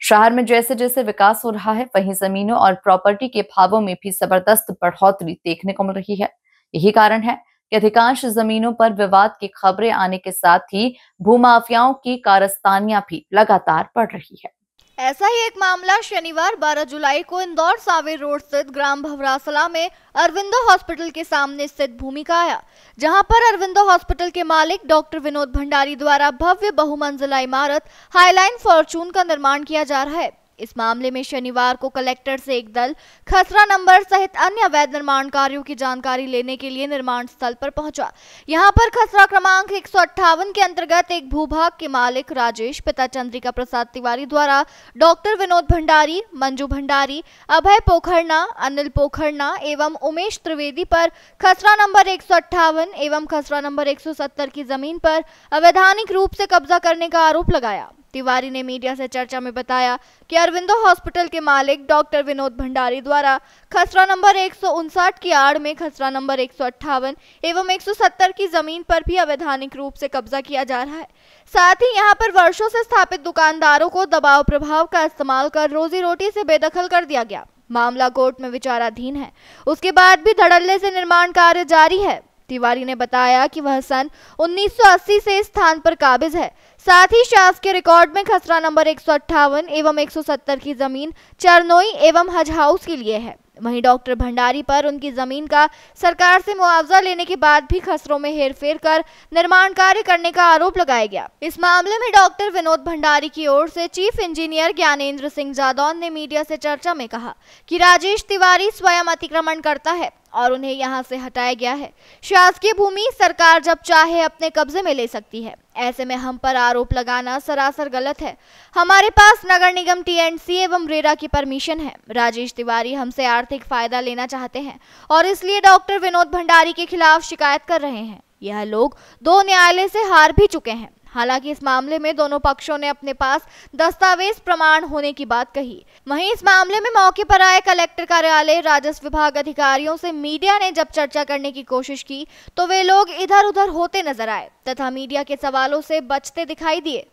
शहर में जैसे जैसे विकास हो रहा है, वहीं जमीनों और प्रॉपर्टी के भावों में भी जबरदस्त बढ़ोतरी देखने को मिल रही है। यही कारण है कि अधिकांश जमीनों पर विवाद की खबरें आने के साथ ही भूमाफियाओं की कारस्तानियां भी लगातार बढ़ रही है। ऐसा ही एक मामला शनिवार 12 जुलाई को इंदौर सावेर रोड स्थित ग्राम भवरासला में अरविंदो हॉस्पिटल के सामने स्थित भूमि का आया, जहां पर अरविंदो हॉस्पिटल के मालिक डॉक्टर विनोद भंडारी द्वारा भव्य बहुमंजिला इमारत हाईलाइन फॉर्चून का निर्माण किया जा रहा है। इस मामले में शनिवार को कलेक्टर से एक दल खसरा नंबर सहित अन्य अवैध निर्माण कार्यों की जानकारी लेने के लिए निर्माण स्थल पर पहुंचा। यहां पर खसरा क्रमांक 158 के अंतर्गत एक भूभाग के मालिक राजेश पिता चंद्रिका प्रसाद तिवारी द्वारा डॉक्टर विनोद भंडारी, मंजू भंडारी, अभय पोखरना, अनिल पोखरना एवं उमेश त्रिवेदी पर खसरा नंबर 158 एवं खसरा नंबर 170 की जमीन पर अवैधानिक रूप से कब्जा करने का आरोप लगाया। तिवारी ने मीडिया से चर्चा में बताया कि अरविंदो हॉस्पिटल के मालिक डॉक्टर विनोद भंडारी द्वारा खसरा नंबर 159 की आड़ में खसरा नंबर 158 एवं 170 की जमीन पर भी अवैधानिक रूप से कब्जा किया जा रहा है। साथ ही यहां पर वर्षों से स्थापित दुकानदारों को दबाव प्रभाव का इस्तेमाल कर रोजी रोटी से बेदखल कर दिया गया। मामला कोर्ट में विचाराधीन है। उसके बाद भी धड़ल्ले से निर्माण कार्य जारी है। तिवारी ने बताया कि वह सन 1980 से इस स्थान पर काबिज है। साथ ही शासकीय रिकॉर्ड में खसरा नंबर 158 एवं 170 की जमीन चरनोई एवं हज हाउस के लिए है। वहीं डॉक्टर भंडारी पर उनकी जमीन का सरकार से मुआवजा लेने के बाद भी खसरों में हेरफेर कर निर्माण कार्य करने का आरोप लगाया गया। इस मामले में डॉक्टर विनोद भंडारी की ओर से चीफ इंजीनियर ज्ञानेंद्र सिंह जादौन ने मीडिया से चर्चा में कहा कि राजेश तिवारी स्वयं अतिक्रमण करता है और उन्हें यहां से हटाया गया है। शासकीय भूमि सरकार जब चाहे अपने कब्जे में ले सकती है। ऐसे में हम पर आरोप लगाना सरासर गलत है। हमारे पास नगर निगम टीएनसी एवं रेरा की परमिशन है। राजेश तिवारी हमसे आर्थिक फायदा लेना चाहते हैं और इसलिए डॉक्टर विनोद भंडारी के खिलाफ शिकायत कर रहे हैं। यह लोग 2 न्यायालय से हार भी चुके हैं। हालांकि इस मामले में दोनों पक्षों ने अपने पास दस्तावेज प्रमाण होने की बात कही। वहीं इस मामले में मौके पर आए कलेक्टर कार्यालय, राजस्व विभाग अधिकारियों से मीडिया ने जब चर्चा करने की कोशिश की तो वे लोग इधर उधर होते नजर आए तथा मीडिया के सवालों से बचते दिखाई दिए।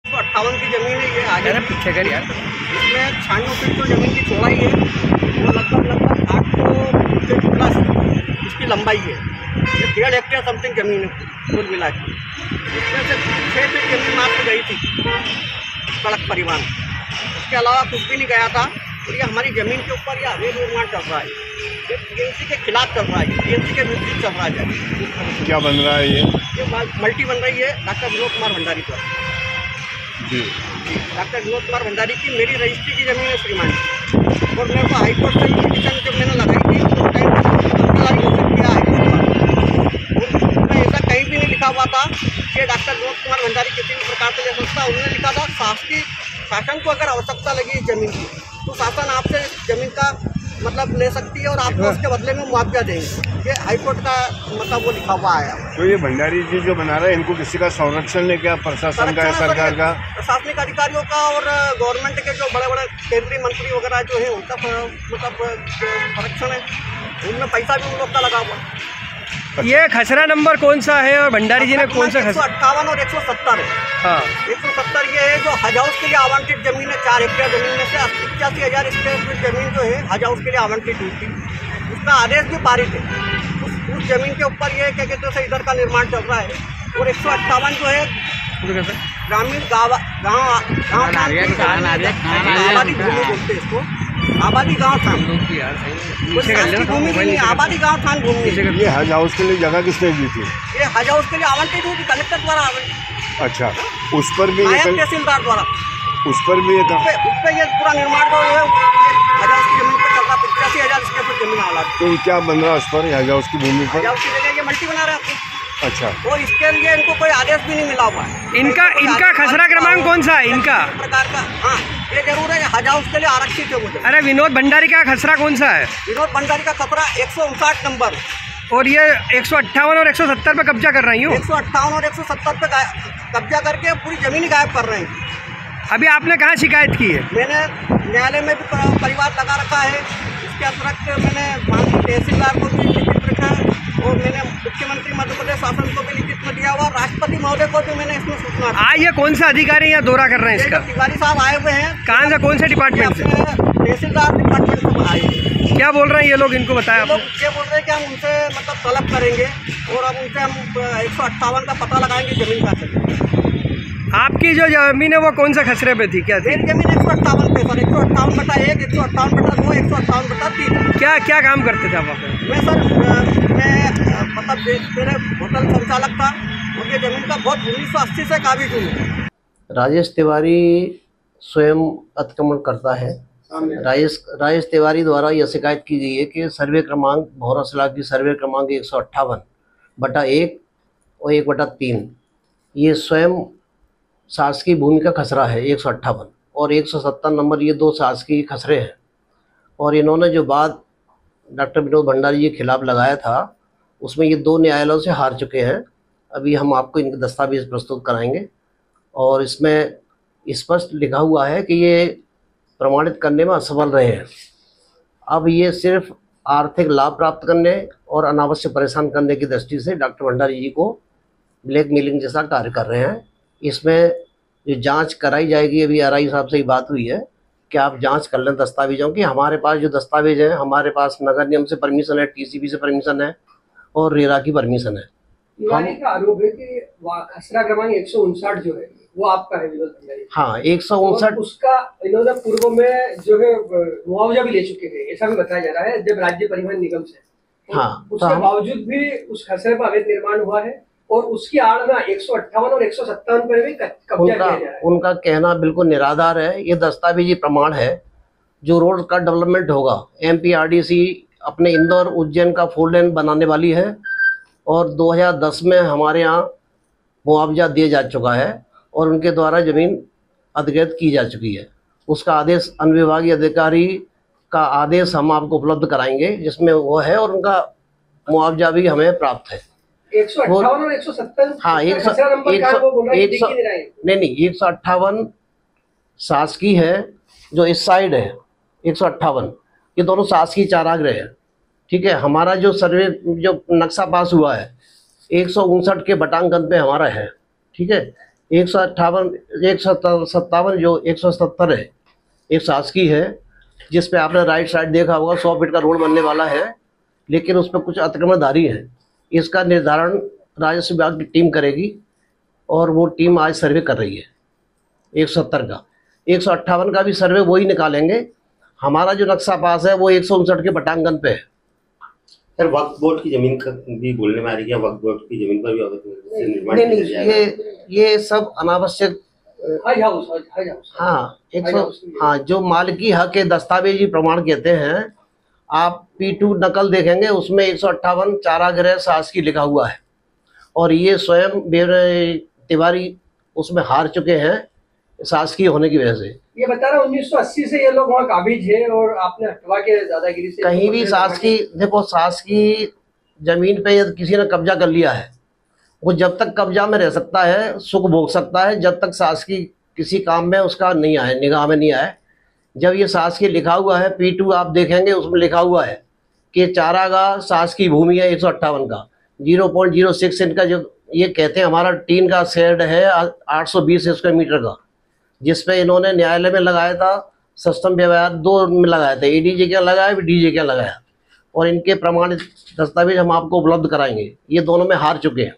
58 की जमीन है, ये आगे पीछे कर यार। इसमें 96 फीट जो जमीन की चौड़ाई है वो लगभग 800 फीट प्लस इसकी लंबाई है। ये 1.5 हेक्टेयर समथिंग जमीन है कुल मिला के। इसमें से 6 फीट जमीन मात्र गई थी सड़क परिवहन, उसके अलावा कुछ भी नहीं गया था। और ये हमारी ज़मीन के ऊपर ये अवैध निर्माण चल रहा है। ये टीएनसी के खिलाफ चल रहा है, टीएनसी के विपरीत चल रहा है। क्या बन रहा है ये मल्टी बन रही है डॉक्टर विनोद कुमार भंडारी पर। जी डॉक्टर विनोद कुमार भंडारी की मेरी रजिस्ट्री की ज़मीन है श्रीमान। और मेरे को हाईकोर्ट से पिटीशन जब मैंने लगाई थी तो टाइम घोषित किया हाईकोर्ट पर। उसमें ऐसा कहीं भी नहीं लिखा हुआ था कि डॉक्टर विनोद कुमार भंडारी किसी भी प्रकार से ले सकता। उन्होंने लिखा था शासन को अगर आवश्यकता लगी इस जमीन की तो शासन आपसे जमीन का मतलब ले सकती है और आपको उसके बदले में मुआवजा देंगे। ये हाईकोर्ट का मतलब वो लिखा हुआ आया। तो ये भंडारी जी जो बना रहे हैं इनको किसी का संरक्षण है क्या, प्रशासन का, सरकार का? प्रशासनिक अधिकारियों का और गवर्नमेंट के जो बड़े बड़े केंद्रीय मंत्री वगैरह जो है उनका मतलब संरक्षण है। उनमें पैसा भी उन लोग का लगा हुआ। ये खसरा नंबर कौन सा है और भंडारी जी ने कौन सा? 158 और 170 है। हाँ 170 ये है जो हज हाउस के लिए आवंटित जमीन है। 4 हेक्टेयर जमीन में से 85,000 स्क्वायर फीट जमीन जो है हज हाउस के लिए आवंटित हुई थी। उसका आदेश भी पारित है। उस जमीन के ऊपर ये क्या कहते हैं इधर का निर्माण चल रहा है। और 158 जो है ग्रामीण आबादी भूमि बोलते हैं इसको, आबादी गाँव थान भूमि नहीं, आबादी गाँव थान भूमि। ये हज हाउस के लिए जगह किसने दी थी? ये हज हाउस के लिए आवंटित हुई थी कलेक्टर द्वारा आवंटित। अच्छा, उस पर भी तहसीलदार द्वारा उस पर भी उस पर ये पूरा निर्माण जो है हज हाउस की जमीन पर चल रहा। 85,000 स्क्वायर फीट जमीन वाला। तो क्या बन रहा है उस पर, हज हाउस की भूमि पर? हज हाउस की जगह ये मल्टी बना रहे हैं। अच्छा, और इसके लिए इनको कोई आदेश भी नहीं मिला हुआ है। इनका खसरा क्रमांक कौन सा है इनका? प्रकार का हाँ ये जरूर है हज हाउस के लिए आरक्षित है मुझे। अरे विनोद भंडारी का खसरा कौन सा है? विनोद भंडारी का खसरा 159 नंबर। और ये 158 और 170 पे कब्जा कर रही हूँ। 158 और 170 पे कब्जा करके पूरी जमीन ही गायब कर रहे हैं। अभी आपने कहाँ शिकायत की है? मैंने न्यायालय में भी परिवार लगा रखा है। इसके अतिरिक्त मैंने माननीय तहसीलदार को भी लिखित रखा है और मैंने मुख्यमंत्री मध्य प्रदेश शासन को भी लिखित में दिया हुआ। राष्ट्रपति महोदय को भी मैंने इसमें सूचना दी। आज ये कौन सा अधिकारी यहाँ दौरा कर रहे हैं इसका? तिवारी साहब आए हुए हैं। कहाँ से, कौन से डिपार्टमेंट से? तहसीलदार डिपार्टमेंट से आए हैं। क्या बोल रहे हैं ये लोग, इनको बताया आपने? लोग ये बोल रहे हैं कि हम उनसे मतलब तलब करेंगे और अब उनसे हम 158 का पता लगाएंगे जमीन का से। आपकी जो जमीन है वो कौन सा खसरे पे थी, क्या थी? मेरी जमीन 158 पे सर, 158/1, 158/2, 158/3। क्या क्या काम करते थे आप वहाँ पे? मैं सर मैं मतलब मेरे होटल संचालक था और ये जमीन का बहुत 1980 से काबिज हूँ। राजेश तिवारी स्वयं अतिक्रमण करता है। राजेश तिवारी द्वारा यह शिकायत की गई है कि सर्वे क्रमांक भौरासला की सर्वे क्रमांक 158/1 और 1/3 ये स्वयं शासकीय भूमि का खसरा है 158 और 170 नंबर, ये 2 शासकीय खसरे हैं। और इन्होंने जो बात डॉक्टर विनोद भंडारी जी के खिलाफ लगाया था उसमें ये 2 न्यायालयों से हार चुके हैं। अभी हम आपको इनके दस्तावेज प्रस्तुत कराएंगे और इसमें स्पष्ट लिखा हुआ है कि ये प्रमाणित करने में असफल रहे हैं। अब ये सिर्फ आर्थिक लाभ प्राप्त करने और अनावश्यक परेशान करने की दृष्टि से डॉक्टर भंडारी जी को ब्लैकमेलिंग जैसा कार्य कर रहे हैं। इसमें जो जांच कराई जाएगी, अभी आरआई साहब से ही बात हुई है कि आप जांच कर लें दस्तावेजों की। हमारे पास जो दस्तावेज हैं, हमारे पास नगर निगम से परमिशन है, टीसीबी से परमिशन है और रेरा की परमिशन है। तिवारी का आरोप है कि खसरा क्रमांक 159 जो है वो आपका है विनोद भंडारी। हाँ, 159 उसका इन्होंने पूर्व में जो है मुआवजा भी ले चुके थे, ऐसा भी बताया जा रहा है जब राज्य परिवहन निगम से। हाँ, उसके बावजूद भी उस खसरे पर अवैध निर्माण हुआ है और उसकी आड़ में 158 और 157 पर भी कब्जा किया जा रहा है। उनका कहना बिल्कुल निराधार है। ये दस्तावेजी प्रमाण है। जो रोड का डेवलपमेंट होगा, एमपीआरडीसी अपने इंदौर उज्जैन का 4 लेन बनाने वाली है और 2010 में हमारे यहाँ मुआवजा दिया जा चुका है और उनके द्वारा ज़मीन अधिकृत की जा चुकी है। उसका आदेश अनुविभागीय अधिकारी का आदेश हम आपको उपलब्ध कराएंगे जिसमें वो है और उनका मुआवजा भी हमें प्राप्त है। 158 और 170। हाँ, 158 शासकीय है जो इस साइड है 158, ये दोनों शासकीय चारागृह है। ठीक है, हमारा जो सर्वे जो नक्शा पास हुआ है 159 के बटांकन पे हमारा है। ठीक है, 157 जो 177 है एक शासकीय है जिस पे आपने राइट साइड देखा होगा 100 फीट का रोड बनने वाला है, लेकिन उस पर कुछ अतिक्रमणधारी है। इसका निर्धारण राजस्व विभाग की टीम करेगी और वो टीम आज सर्वे कर रही है 170 का। 158 का भी सर्वे वही निकालेंगे। हमारा जो नक्शा पास है वो 159 के बटांगन पे है। सर, वक्फ बोर्ड की जमीन का भी बोलने में आ रही है, वक्फ बोर्ड की जमीन पर भी निर्माण नहीं, ये सब अनावश्यक। हाँ, 100 हाँ, जो मालिकी हक के दस्तावेजी प्रमाण कहते हैं, आप P2 नकल देखेंगे उसमें 158 चारागृह शासकीय लिखा हुआ है और ये स्वयं तिवारी उसमें हार चुके हैं शासकीय होने की वजह से। ये बता रहा 1980 से ये लोग वहाँ काबिज है और आपने हटवा के दादागिरी से कहीं भी शासकीय, देखो शासकीय जमीन पे यदि किसी ने कब्जा कर लिया है वो जब तक कब्जा में रह सकता है, सुख भोग सकता है, जब तक शासकीय किसी काम में उसका नहीं आए, निगाह में नहीं आए। जब ये शासकीय लिखा हुआ है P2 आप देखेंगे उसमें लिखा हुआ है कि चारागाह शासकीय भूमि है 158 का 0.06 इनका जो ये कहते हैं हमारा टीन का शेड है 820 स्क्वायर मीटर का, जिसपे इन्होंने न्यायालय में लगाया था सिस्टम व्यवहार 2 में लगाया था, ADJ क्या लगाया DJ क्या लगाया और इनके प्रमाणित दस्तावेज हम आपको उपलब्ध कराएंगे। ये दोनों में हार चुके हैं।